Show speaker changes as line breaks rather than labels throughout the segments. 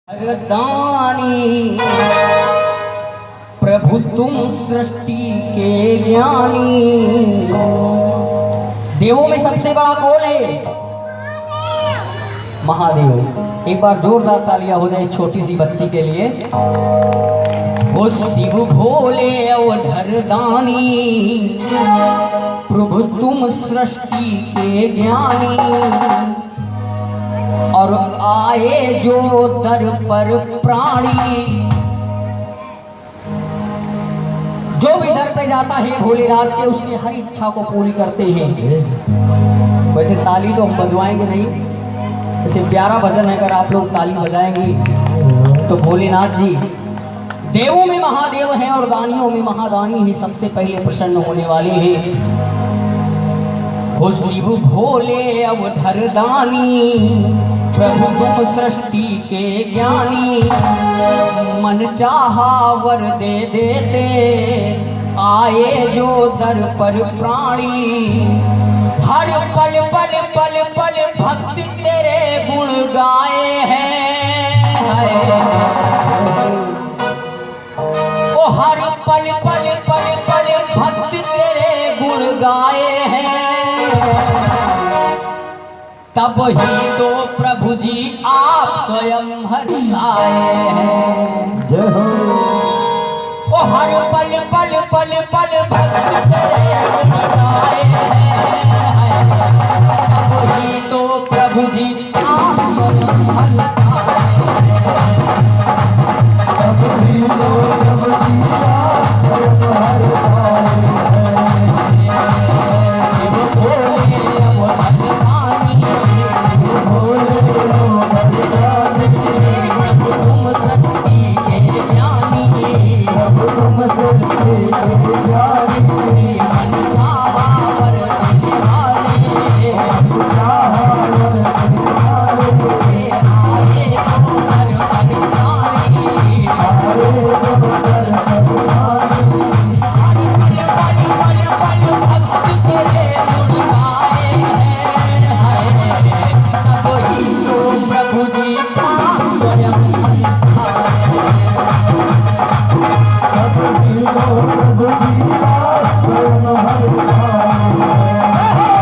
दानी प्रभु तुम सृष्टि के ज्ञानी। देवों में सबसे बड़ा कौन है? महादेव। एक बार जोरदार तालियां हो जाए इस छोटी सी बच्ची के लिए। ओ शिव भोले अवधर दानी प्रभु तुम सृष्टि के ज्ञानी। और आए जो दर पर प्राणी, जो भी दर पे जाता है भोलेनाथ के उसकी हर इच्छा को पूरी करते हैं। वैसे ताली तो हम बजवाएंगे नहीं, वैसे प्यारा भजन है, अगर आप लोग ताली बजाएंगे तो भोलेनाथ जी देवों में महादेव हैं और दानियों में महादानी ही सबसे पहले प्रसन्न होने वाले हैं। हो शिव भोले अवधर दानी प्रभु तुम सृष्टि के ज्ञानी। मन चाहा वर दे देते आए जो दर पर प्राणी। हर पल पल पल पल भक्ति तेरे गुण गाए हैं। ओ हर पल पल पल पल भक्ति तेरे गुण गाए हैं। तब ही तो प्रभु जी आप स्वयं हर्षाए हैं। जय हो। ओ हर पल पल पल पल भक्ति तेरे गुण गाए हैं। तब ही तो प्रभु जी आप स्वयं हर्षाए हैं। तब ही तो प्रभु जी आप स्वयं हर्षाए हैं। शिव भोले अवधर दानी तुम सृष्टि के ज्ञानी। तुम सृष्टि के ज्ञानी। मन चाहा वर देने वाले। आए तो दर पर प्राणी। भक्ति तेरे गुण गाए हैं। तब ही तो प्रभु जी आप स्वयं हर्षाए हैं। तब ही तो प्रभु जी आप स्वयं हर्षाए हैं।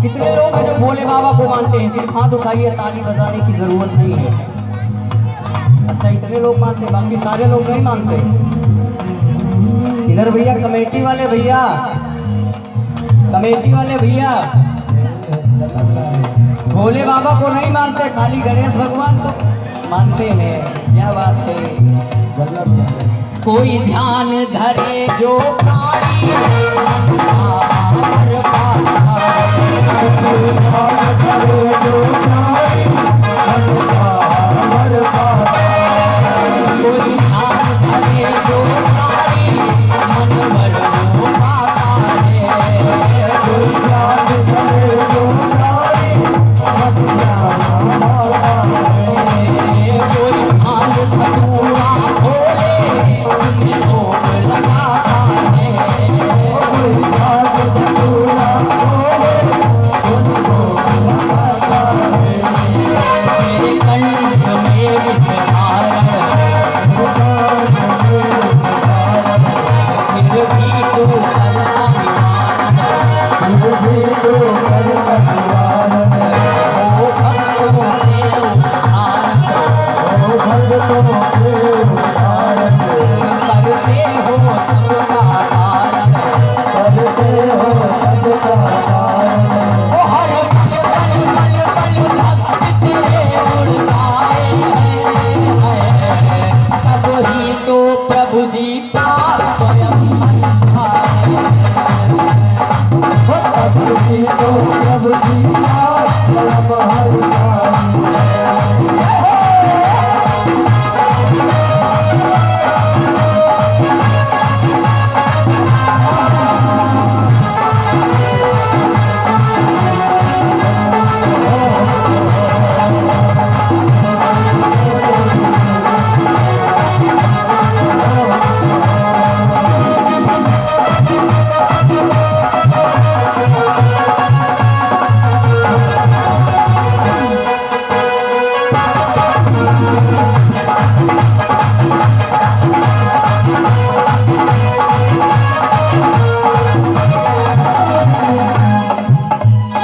कितने लोग हैं जो भोले बाबा को मानते हैं? सिर्फ हाथ उठाइए, ताली बजाने की जरूरत नहीं है। अच्छा, इतने लोग मानते हैं, बाकी सारे लोग नहीं मानते। इधर भैया कमेटी वाले भैया, कमेटी वाले भैया भोले बाबा को नहीं मानते, खाली गणेश भगवान को मानते हैं। क्या बात है। कोई ध्यान धरे जो प्राणी करते हो सबका कारण।
प्रभु सीता परम हरि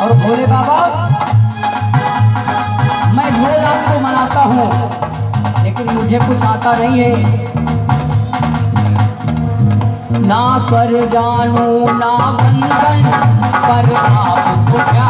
और भोले बाबा, मैं रोज आपको मनाता हूँ, लेकिन मुझे कुछ आता नहीं है। ना स्वर जानू ना बंधन, पर आपको क्या